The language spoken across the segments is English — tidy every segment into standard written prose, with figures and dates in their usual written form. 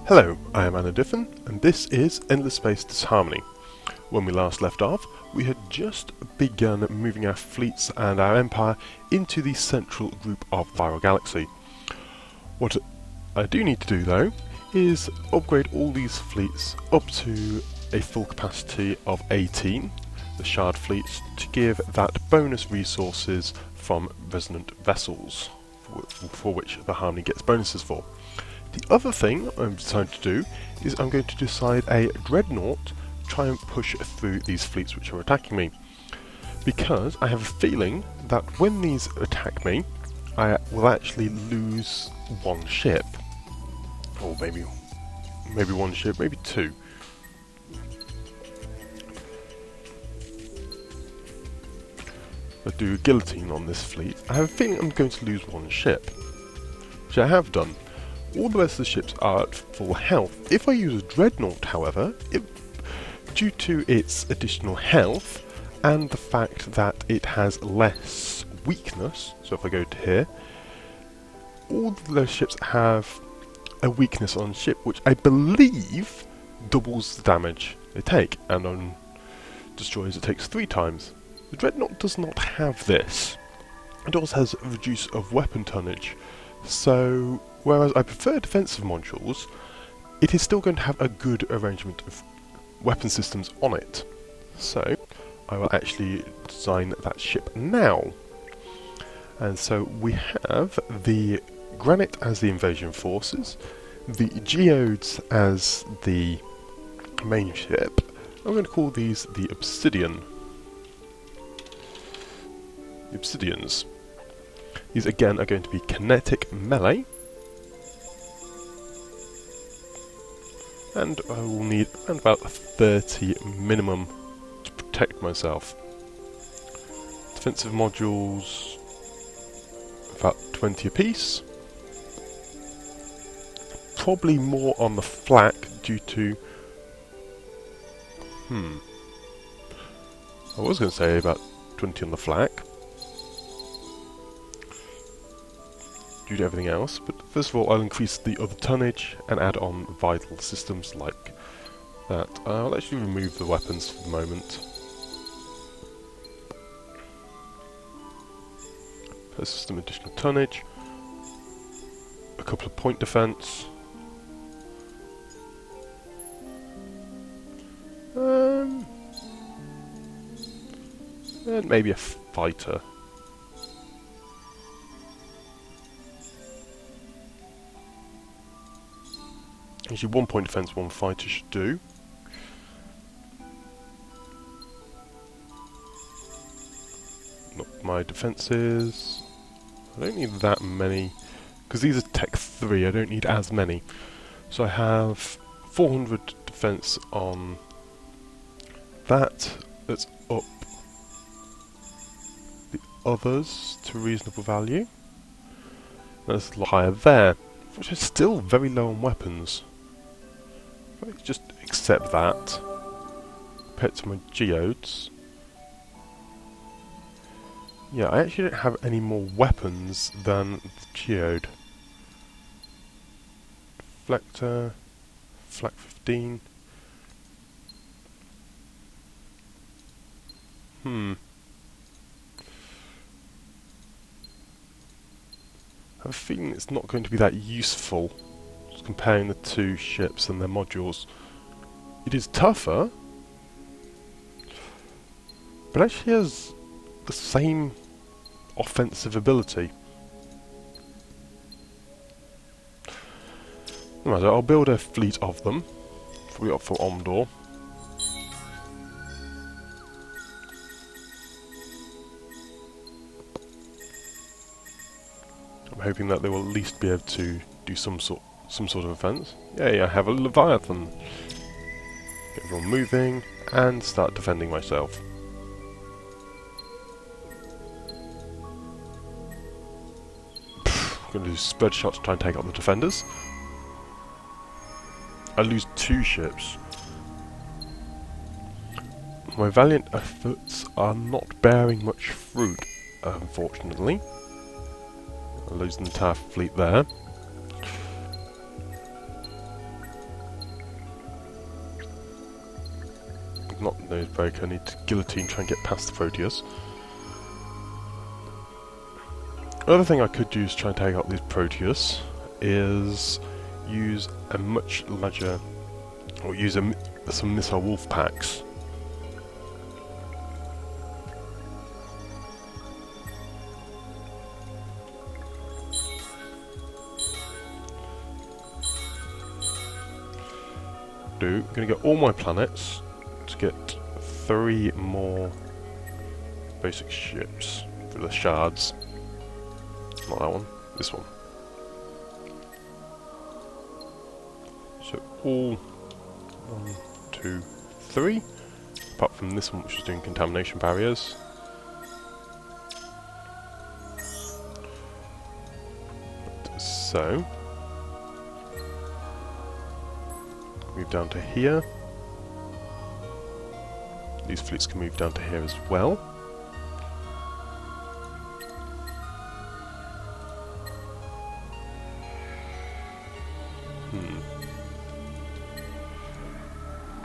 Hello, I am Anna Diffin, and this is Endless Space Disharmony. When we last left off, we had just begun moving our fleets and our empire into the central group of the Viral Galaxy. What I do need to do, though, is upgrade all these fleets up to a full capacity of 18, the Shard fleets, to give that bonus resources from resonant vessels, for which the Harmony gets bonuses for. The other thing I'm deciding to do is I'm going to decide a Dreadnought to try and push through these fleets which are attacking me. Because I have a feeling that when these attack me, I will actually lose one ship. Or maybe one ship, maybe two. I'll do a guillotine on this fleet. I have a feeling I'm going to lose one ship, which I have done. All the rest of the ships are at full health. If I use a Dreadnought, however, due to its additional health and the fact that it has less weakness, so if I go to here, all of those ships have a weakness on ship, which I believe doubles the damage they take, and on destroyers it takes 3 times. The Dreadnought does not have this. It also has a reduce of weapon tonnage, so whereas I prefer defensive modules, it is still going to have a good arrangement of weapon systems on it. So I will actually design that ship now. And so we have the Granite as the invasion forces, the Geodes as the main ship. I'm going to call these the Obsidians. These again are going to be kinetic melee. And I will need around about 30 minimum to protect myself. Defensive modules, about 20 apiece. Probably more on the flak due to... I was going to say about 20 on the flak, due to everything else, but first of all I'll increase the other tonnage and add on vital systems like that. I'll actually remove the weapons for the moment. Per system additional tonnage, a couple of point defense, and maybe a fighter. Usually 1 point defense, 1 fighter should do. Not my defenses. I don't need that many, because these are Tech 3, I don't need as many. So I have 400 defense on that. Let's up the others to reasonable value. That's a lot higher there, which is still very low on weapons. If I just accept that, compare it to my Geodes. Yeah, I actually don't have any more weapons than the Geode. Deflector, Flak 15. I have a feeling it's not going to be that useful, just comparing the two ships and their modules. It is tougher, but actually has the same offensive ability. Right, I'll build a fleet of them, probably up for Omdor. I'm hoping that they will at least be able to do some sort of offense. Yeah, I have a Leviathan. Get everyone moving and start defending myself. I'm going to do spread shots to try and take out the defenders. I lose 2 ships. My valiant efforts are not bearing much fruit, unfortunately. I lose the entire fleet there. not nose break, I need to guillotine, try and get past the Proteus. Another thing I could do to try and take out this Proteus is use a much larger, or use some missile wolf packs. I'm going to get all my planets to get 3 more basic ships for the shards. Not that one, this one. So all 1, 2, 3, apart from this one which is doing contamination barriers. So move down to here. These fleets can move down to here as well.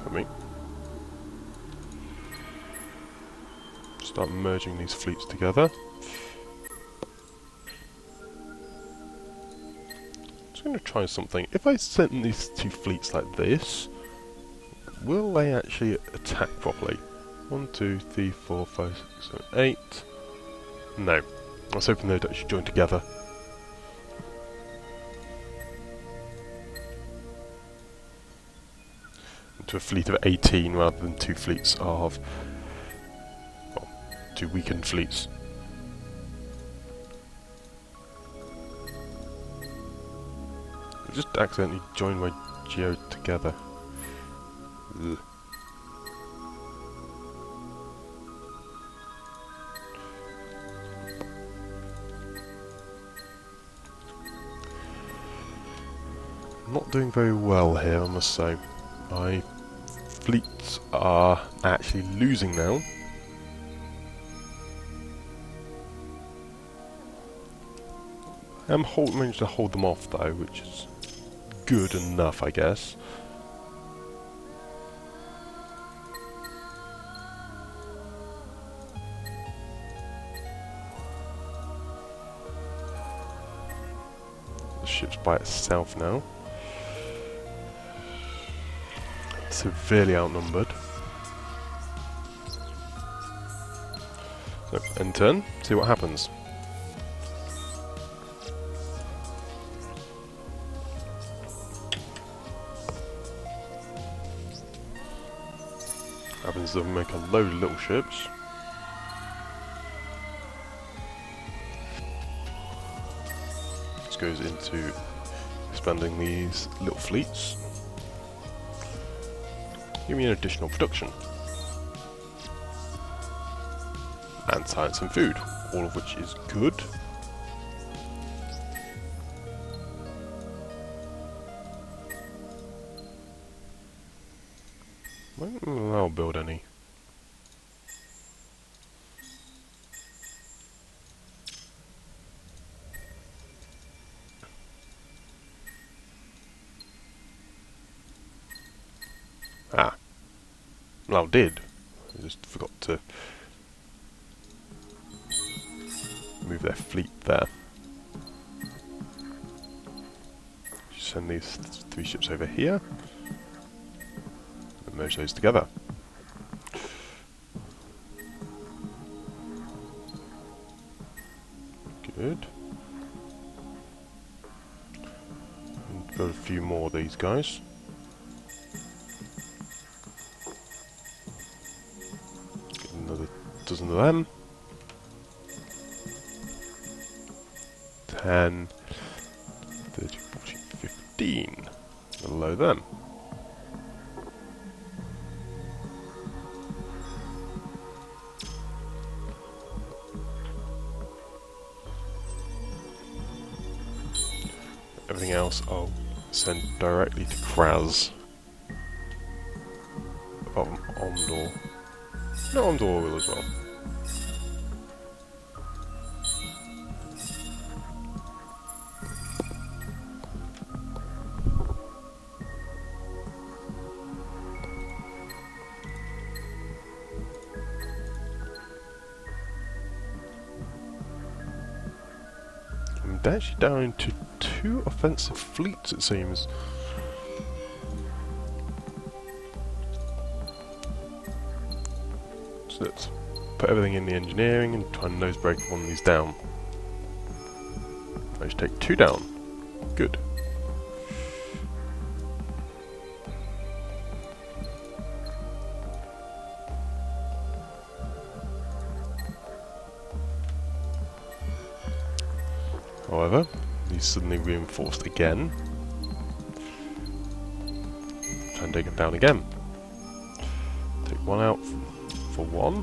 Let me start merging these fleets together. I'm going to try something. If I send these 2 fleets like this, will they actually attack properly? 1, 2, 3, 4, 5, 6, 7, 8. No. I was hoping they'd actually join together. Into a fleet of 18 rather than 2 fleets of, well, 2 weakened fleets. I just accidentally joined my geo together. Ugh. Not doing very well here, I must say. My fleets are actually losing now. I'm managed to hold them off though, which is good enough, I guess. The ship's by itself now. Severely outnumbered. So, end turn, see what happens. Happens to make a load of little ships. This goes into expanding these little fleets. Give me an additional production. And science and food, all of which is good. I'll build any. Ah. Well, I did. I just forgot to move their fleet there. Send these 3 ships over here. And merge those together. Good. And build a few more of these guys. Get another dozen of them. 10, 30, 40, 15. Below them. Everything else I'll send directly to Kraz. Apart from Omdor. No, Omdor will as well. they're actually down to 2 offensive fleets, it seems. So let's put everything in the engineering and try and nose break one of these down. I should take 2 down. Good. However, he's suddenly reinforced again. Try and take him down again. Take 1 out for 1.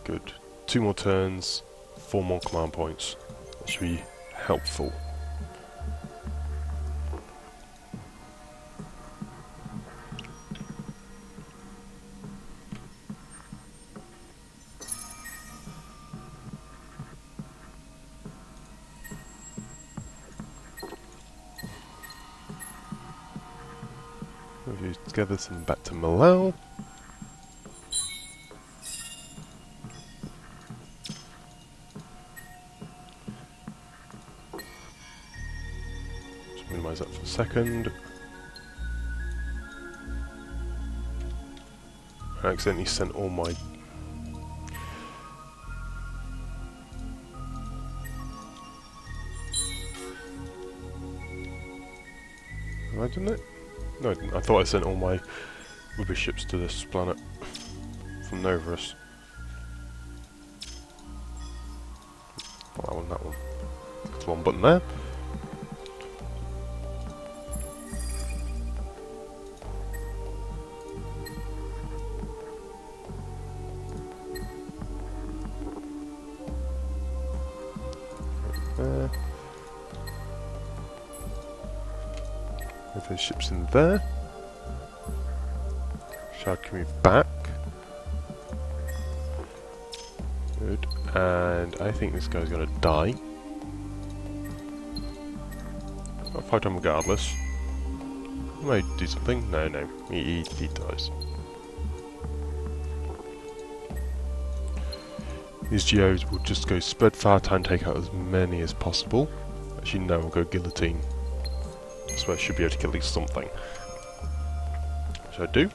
Good. 2 more turns, 4 more command points. That should be helpful. We'll together, send them back to Malal. Just minimise that for a second. I accidentally sent all my... Have I done it? No, I didn't. I thought I sent all my rubbish ships to this planet from Novus. Not that one, that one. There's one button there. There. Move those ships in there. Shard can move back. Good. And I think this guy's gonna die. I'll fight him regardless. He might do something. No, no. He dies. These geos will just go spread far, try and take out as many as possible. Actually, no, we'll go guillotine. So I should be able to kill at least something. Which I do.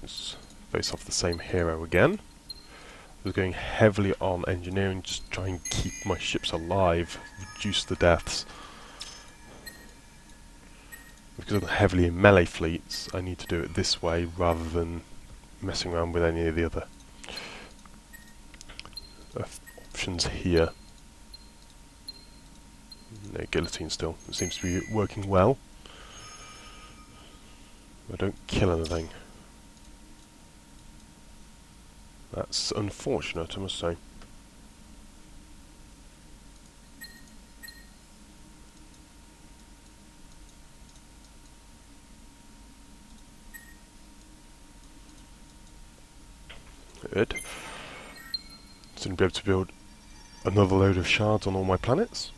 Let's face off the same hero again. I was going heavily on engineering, just try and keep my ships alive, reduce the deaths. Because I'm heavily in melee fleets, I need to do it this way rather than messing around with any of the other options here. No, guillotine still. It seems to be working well. I don't kill anything. That's unfortunate, I must say. Good. Soon be able to build another load of shards on all my planets.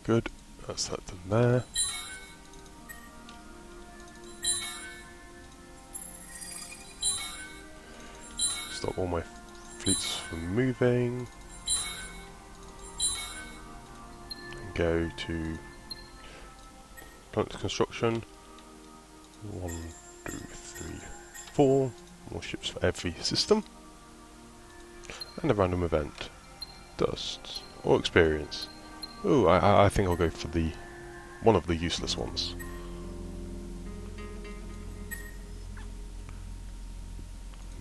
Good, that's that done there. Stop all my fleets from moving. And go to planet construction. 1, 2, 3, 4. More ships for every system. And a random event. Dust. Or experience. Ooh, I think I'll go for the one of the useless ones.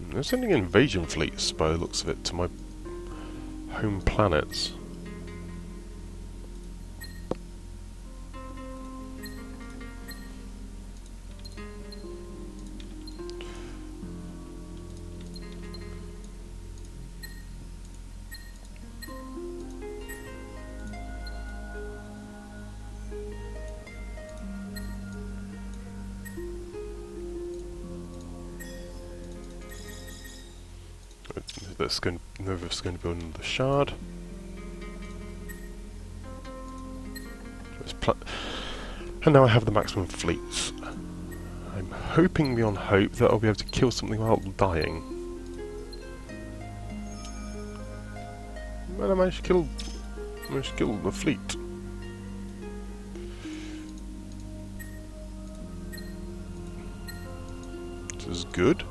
They're sending invasion fleets by the looks of it to my home planets. it's going to build another shard. And now I have the maximum fleets. I'm hoping beyond hope that I'll be able to kill something without dying. And I managed to kill the fleet. This is good.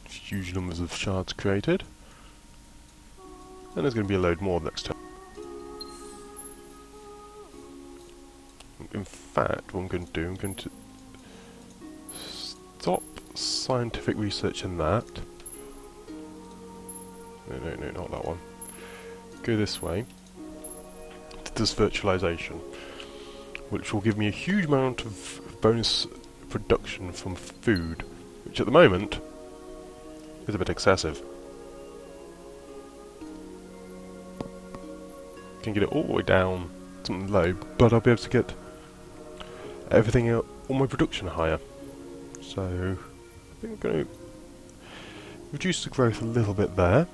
Huge numbers of shards created. And there's going to be a load more next time. In fact, what I'm going to do, I'm going to stop scientific research in that. No, not that one. Go this way. To this virtualization, which will give me a huge amount of bonus production from food, which at the moment is a bit excessive. Can get it all the way down, something low, but I'll be able to get everything, all my production higher. So I think I'm going to reduce the growth a little bit there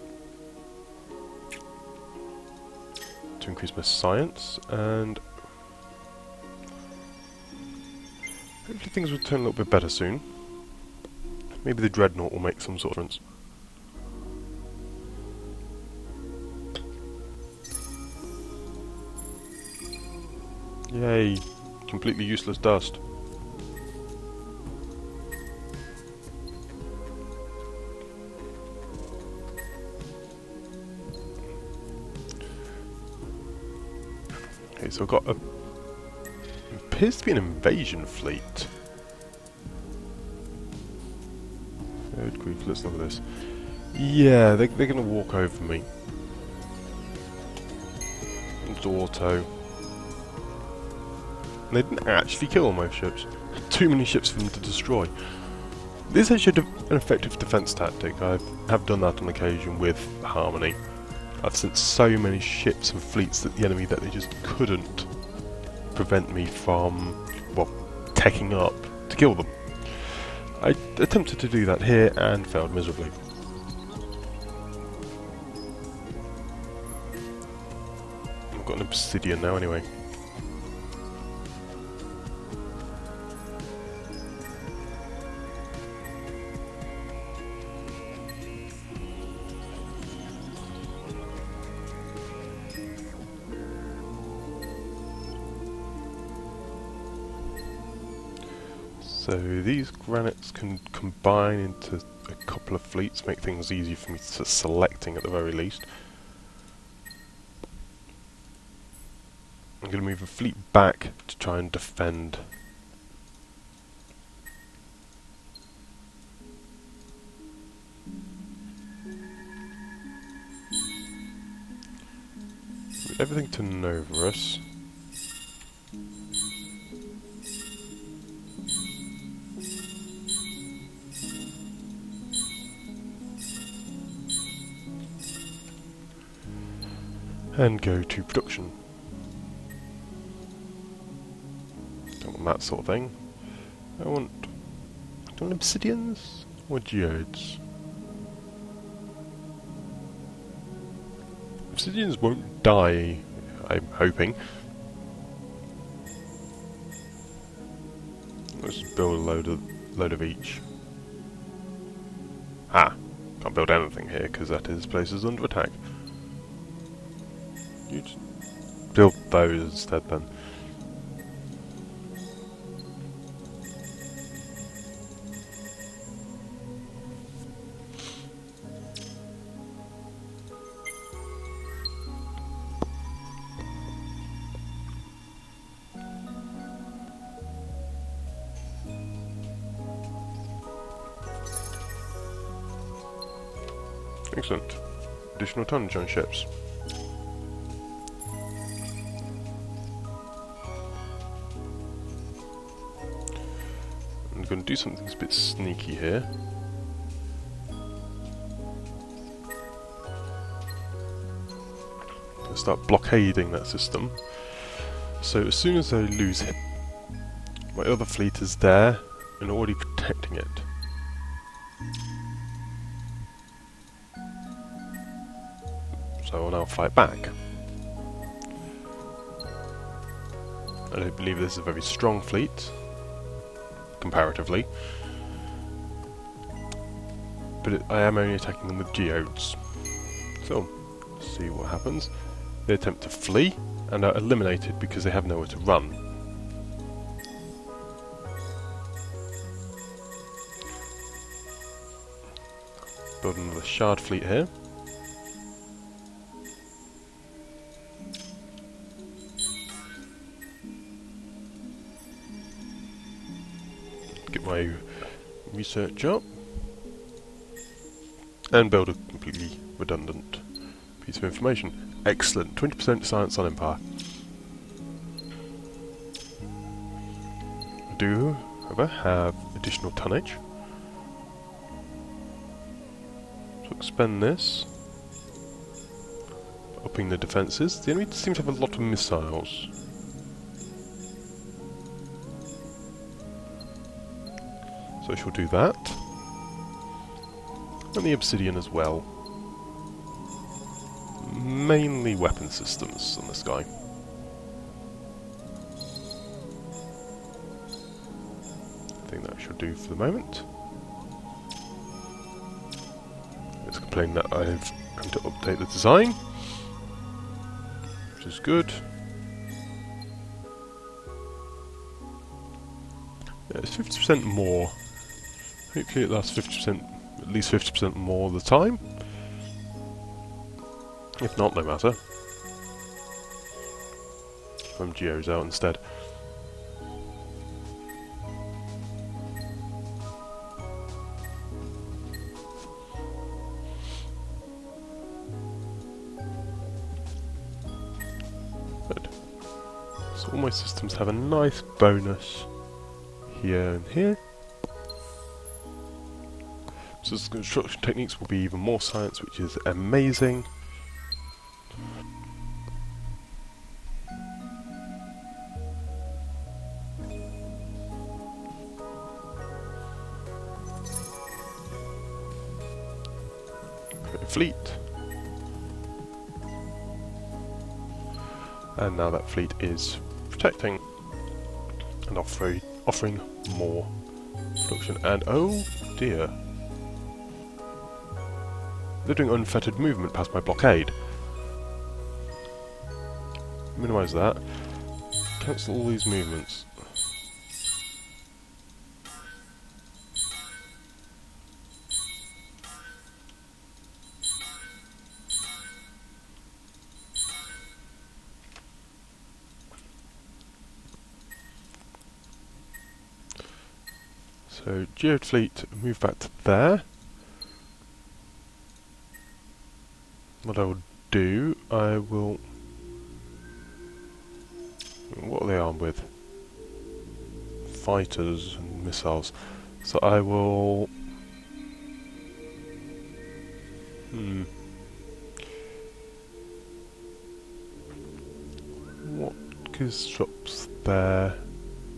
to increase my science, and hopefully things will turn a little bit better soon. Maybe the dreadnought will make some sort of difference. Yay! Completely useless dust. Okay, so I've got a... appears to be an invasion fleet. Good grief, let's look at this. Yeah, they're going to walk over me. It's auto. And they didn't actually kill all my ships. Too many ships for them to destroy. This is actually an effective defense tactic. I have done that on occasion with Harmony. I've sent so many ships and fleets at the enemy that they just couldn't prevent me from, well, teching up to kill them. I attempted to do that here and failed miserably. I've got an obsidian now anyway. So these granites can combine into a couple of fleets, make things easy for me to selecting at the very least. I'm going to move a fleet back to try and defend. Move everything to Novarus. And go to production. Don't want that sort of thing. I want obsidians or geodes. Obsidians won't die, I'm hoping. Let's build a load of each. Ah, can't build anything here because this place is under attack. You just build those instead then. Excellent. Additional tonnage on ships. I'm going to do something that's a bit sneaky here. I'll start blockading that system. So as soon as I lose it, my other fleet is there and already protecting it. so I'll now fight back. I don't believe this is a very strong fleet, comparatively, but I am only attacking them with geodes. So, let's see what happens. They attempt to flee, and are eliminated because they have nowhere to run. Build another shard fleet here. Get my research up. And build a completely redundant piece of information. Excellent. 20% science on Empire. I do, however, have additional tonnage. So expend this. Upping the defences. The enemy seems to have a lot of missiles. So I shall do that. And the obsidian as well. Mainly weapon systems on this guy. I think that should do for the moment. Let's complain that I've come to update the design, which is good. Yeah, it's 50% more. Hopefully it lasts 50%, at least 50% more of the time. If not, no matter. From geos out instead. Good. So all my systems have a nice bonus here and here. So the construction techniques will be even more science, which is amazing. Fleet. And now that fleet is protecting and offering more production. And oh dear, they're doing unfettered movement past my blockade. Minimise that. Cancel all these movements. So, geode fleet, move back to there. What I will do, I will... What are they armed with? Fighters and missiles. So I will... What gives shops there?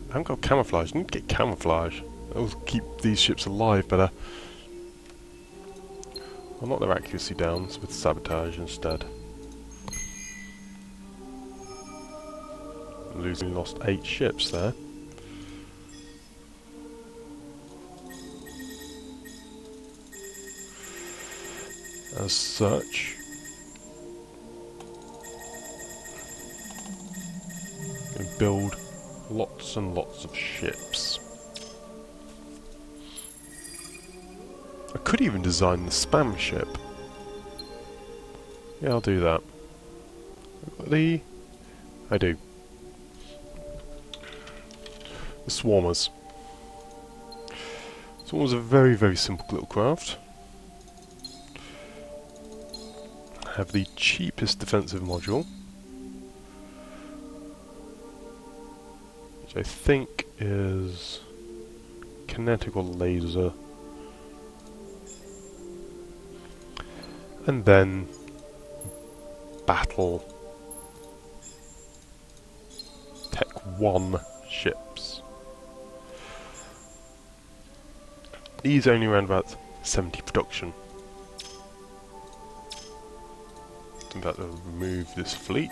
I haven't got camouflage. I need to get camouflage. That will keep these ships alive better. I'll knock their accuracy down with sabotage instead. Lost 8 ships there. As such, we build lots and lots of ships. I could even design the spam ship. Yeah, I'll do that. I do. The swarmers. Swarmers are a very, very simple little craft. Have the cheapest defensive module, which I think is kinetic or laser, and then battle Tech 1 ships. These are only around about 70 production. In fact, I'll remove this fleet.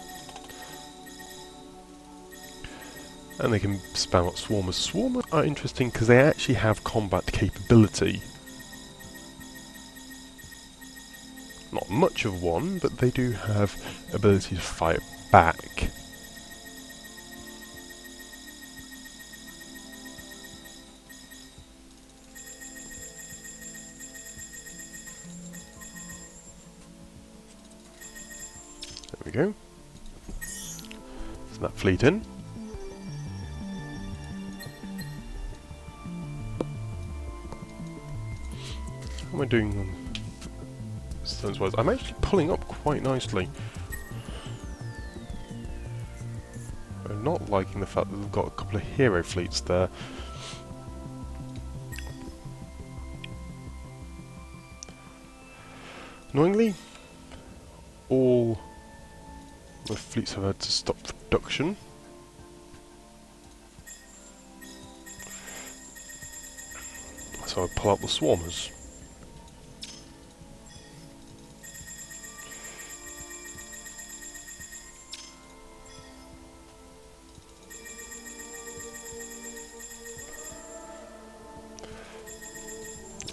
And they can spam up swarmers. Swarmers are interesting because they actually have combat capability. Not much of one, but they do have ability to fight back. There we go. Send that fleet in. How am I doing on stones-wise? I'm actually pulling up quite nicely. I'm not liking the fact that we've got a couple of hero fleets there. Annoyingly, all the fleets have had to stop production. So I pull out the swarmers.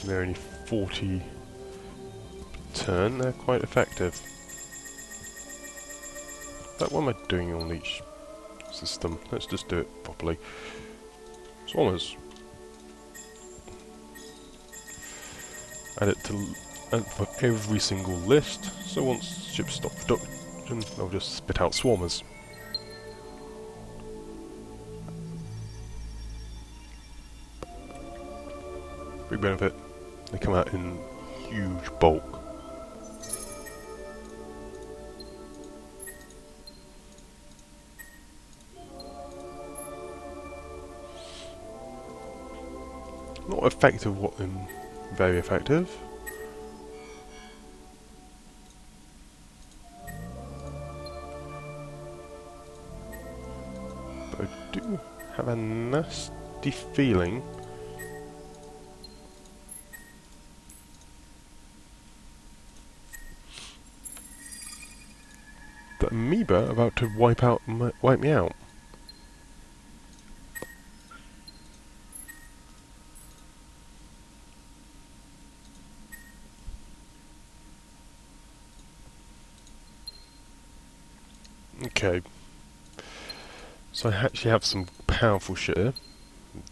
They're only 40 per turn, they're quite effective. But what am I doing on each system? Let's just do it properly. Swarmers. Add it for every single list, so once ships stop production, they'll just spit out swarmers. Big benefit. They come out in huge bulk. Not effective, very effective. But I do have a nasty feeling that Amoeba are about to wipe me out. Okay. So I actually have some powerful shit here.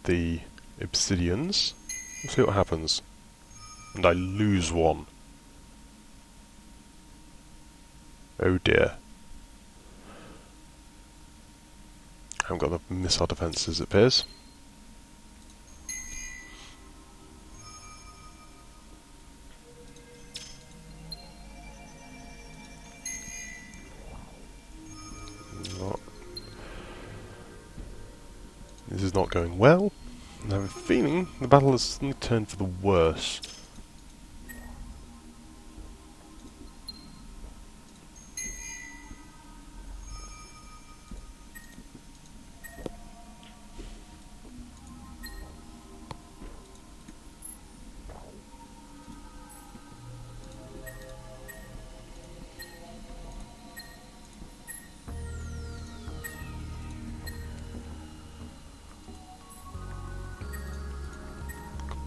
The obsidians. Let's see what happens. And I lose one. Oh dear. I haven't got the missile defences, it appears. This is not going well. I have a feeling the battle has suddenly turned for the worse.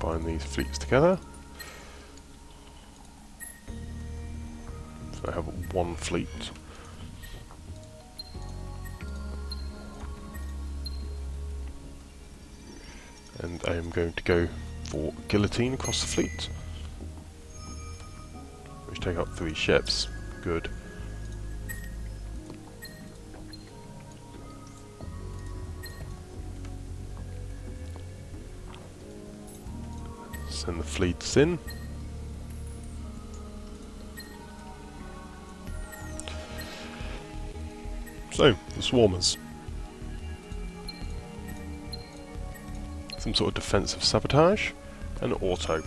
Combine these fleets together. So I have one fleet. And I am going to go for guillotine across the fleet. Which take up 3 ships. Good. Send the fleets in. So, the swarmers. Some sort of defensive sabotage and auto.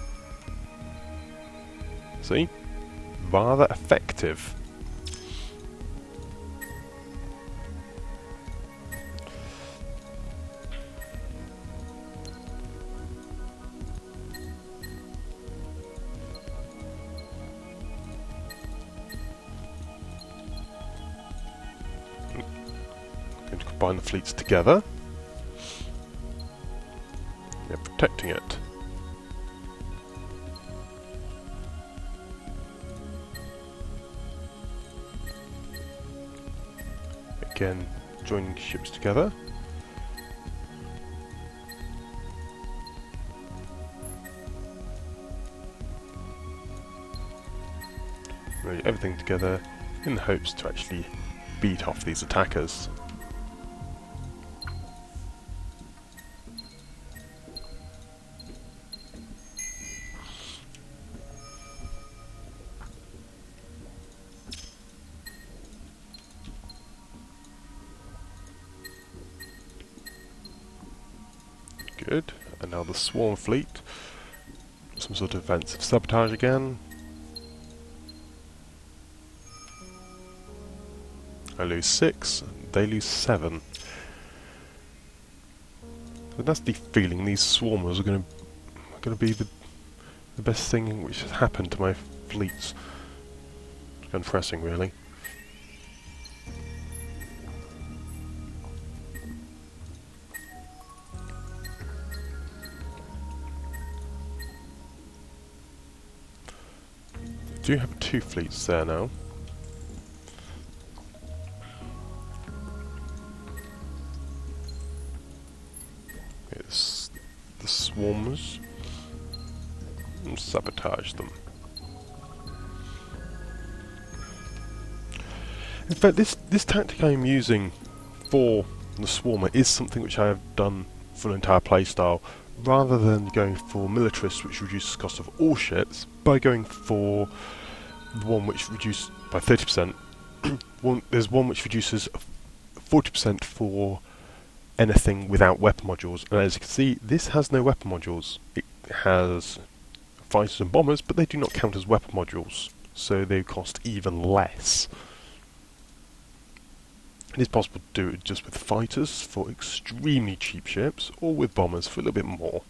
See? Rather effective. combine the fleets together. They're protecting it. Again, joining ships together. Merge everything together in the hopes to actually beat off these attackers. Good, and now the swarm fleet. Some sort of offensive sabotage again. I lose 6, they lose 7. But that's the feeling these swarmers are going to be the best thing which has happened to my fleets. It's unpressing, really. I do have 2 fleets there now. It's the swarmers. And sabotage them. In fact, this tactic I am using for the swarmer is something which I have done for an entire playstyle, rather than going for militarists, which reduces the cost of all ships, by going for the one which reduces by 30%. There's one which reduces 40% for anything without weapon modules, and as you can see, this has no weapon modules. It has fighters and bombers, but they do not count as weapon modules, so they cost even less. It is possible to do it just with fighters for extremely cheap ships, or with bombers for a little bit more.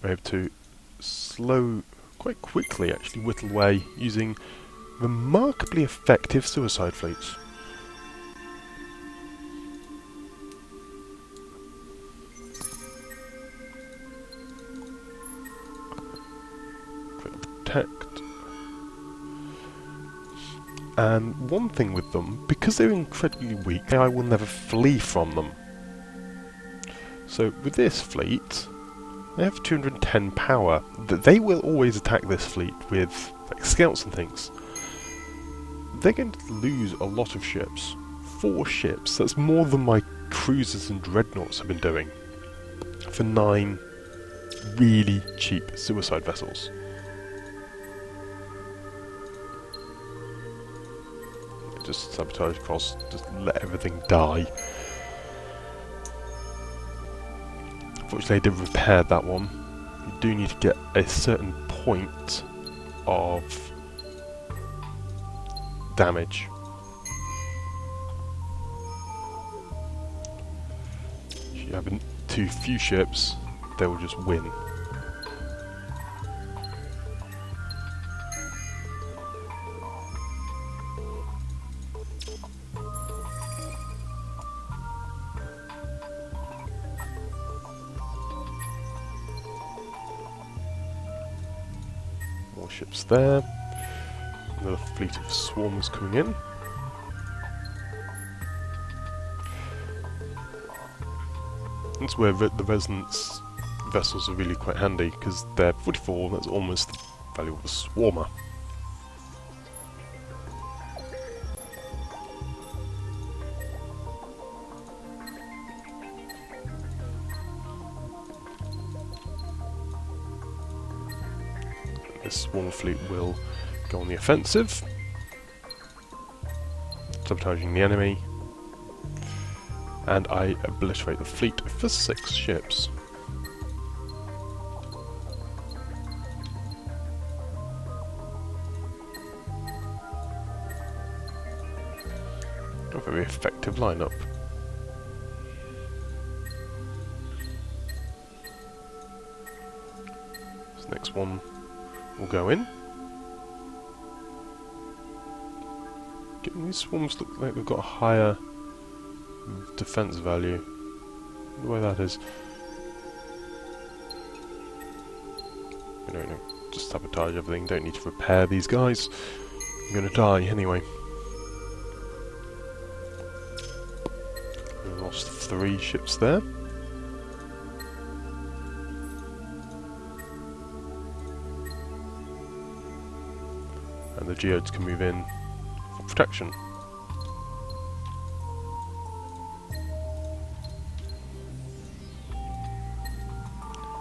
I'm able to quite quickly actually whittle away using remarkably effective suicide fleets. Protect. And one thing with them, because they're incredibly weak, I will never flee from them. So with this fleet, they have 210 power. They will always attack this fleet with like, scouts and things. They're going to lose a lot of ships. 4 ships, that's more than my cruisers and dreadnoughts have been doing. For 9 really cheap suicide vessels. Just sabotage across, just let everything die. Unfortunately I did repair that one. You do need to get a certain point of damage. If you have too few ships, they will just win. More ships there. Another fleet of swarmers coming in. That's where the resonance vessels are really quite handy, because they're 44, that's almost the value of a swarmer. This swarm fleet will go on the offensive, sabotaging the enemy, and I obliterate the fleet for 6 ships. A very effective lineup. This next one will go in. These swarms look like they've got a higher defense value. The way that is. No, just sabotage everything. Don't need to repair these guys. I'm gonna die anyway. We lost 3 ships there. And the geodes can move in for protection.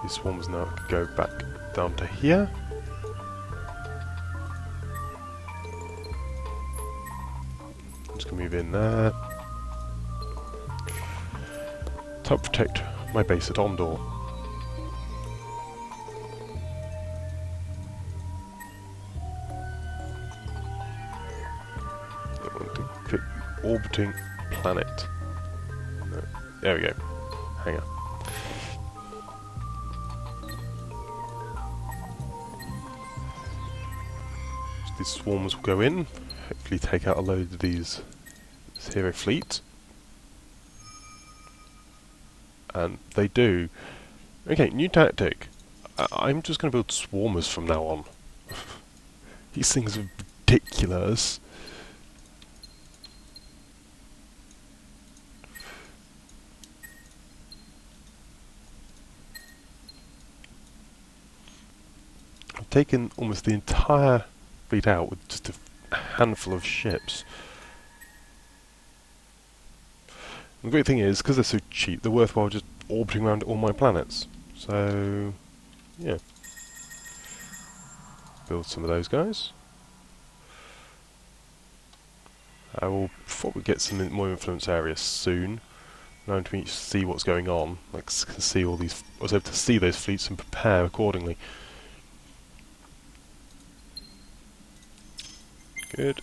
These swarms now can go back down to here. I'm just going to move in there. To help protect my base at Ondor. I want to click orbiting planet. No. There we go. Hang on. These swarms will go in, hopefully take out a load of this hero fleet. And they do. Okay, new tactic. I'm just going to build swarmers from now on. These things are ridiculous. I've taken almost the entire fleet out with just a handful of ships. The great thing is, because they're so cheap, they're worthwhile just orbiting around all my planets. So, yeah. Build some of those guys. I will probably get some more influence areas soon. Now to see what's going on. Like, can see all these. I was able to see those fleets and prepare accordingly. Good.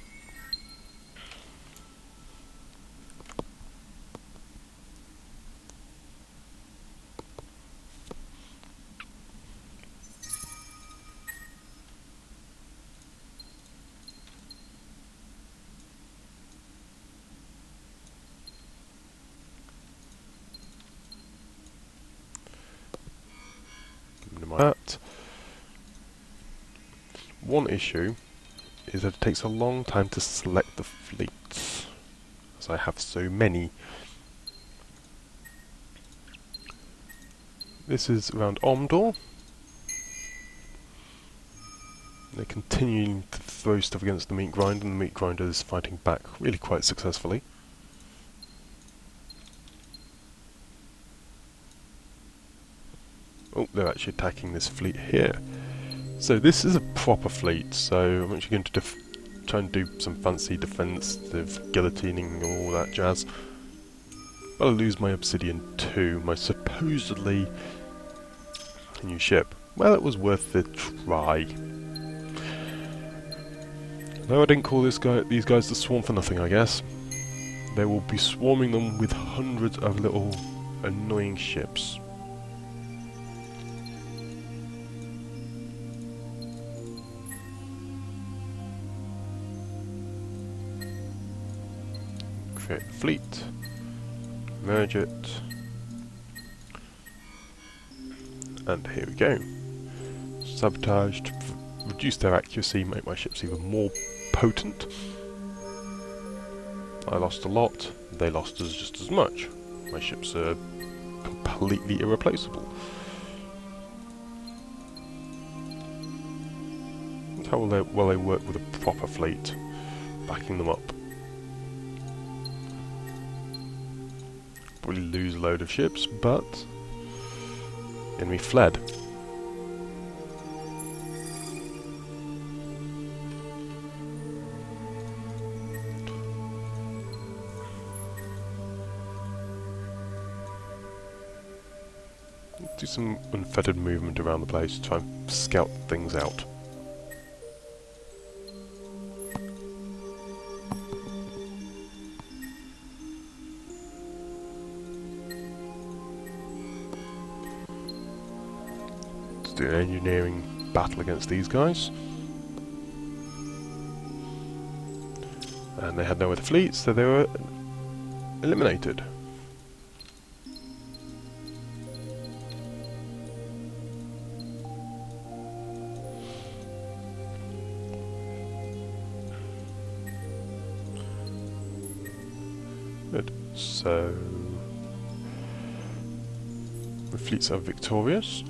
That. One issue is that it takes a long time to select the fleets, as I have so many. This is around Omdor. They're continuing to throw stuff against the meat grinder, and the meat grinder is fighting back really quite successfully. Oh, they're actually attacking this fleet here. So this is a proper fleet, so I'm actually going to try and do some fancy defensive guillotining and all that jazz. But I'll lose my obsidian too, my supposedly new ship. Well, it was worth the try. No, I didn't call these guys the swarm for nothing, I guess. They will be swarming them with hundreds of little annoying ships. Create a fleet, merge it, and here we go. Sabotage to reduce their accuracy, make my ships even more potent. I lost a lot, they lost just as much. My ships are completely irreplaceable. That's how well they work with a proper fleet, backing them up. Probably lose a load of ships, but the enemy fled. Do some unfettered movement around the place to try and scout things out. Let's do an engineering battle against these guys. and they had no other fleets, so they were eliminated. Good. So the fleets are victorious.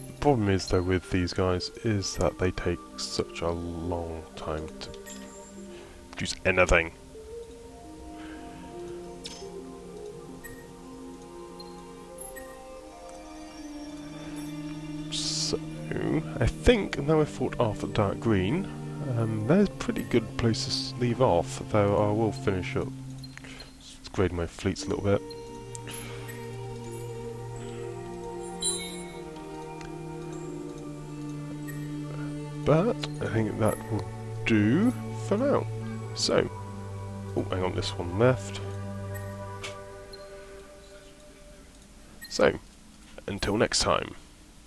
The problem is, though, with these guys is that they take such a long time to produce anything. So I think now we've fought off at dark green, there's a pretty good place to leave off, though I will finish up. Just grade my fleets a little bit. But I think that will do for now. So, oh, hang on, this one left. So, until next time.